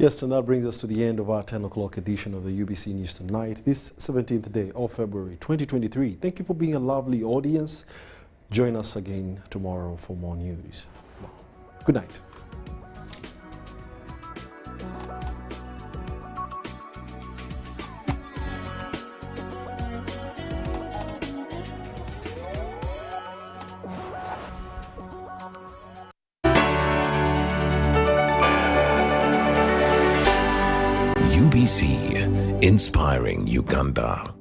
Yes, and that brings us to the end of our 10 o'clock edition of the UBC News Tonight, this 17th day of February 2023. Thank you for being a lovely audience. Join us again tomorrow for more news. Good night. UBC, inspiring Uganda.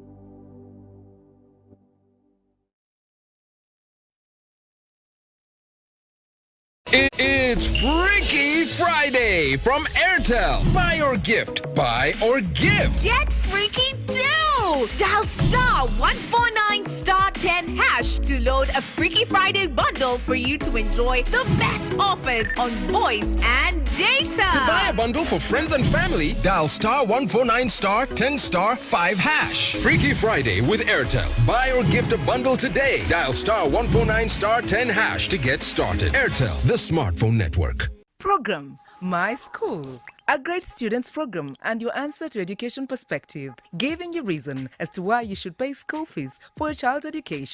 It's Freaky Friday from Airtel. Buy or gift. Buy or give. Get freaky too! too! Dial star 149 star 10 hash to load a Freaky Friday bundle for you to enjoy the best offers on voice and data. To buy a bundle for friends and family, dial star 149 star 10 star 5 hash. Freaky Friday with Airtel. Buy or gift a bundle today. Dial star 149 star 10 hash to get started. Airtel, the smartphone network. Program My School, a great students program and your answer to education perspective, giving you reason as to why you should pay school fees for your child's education.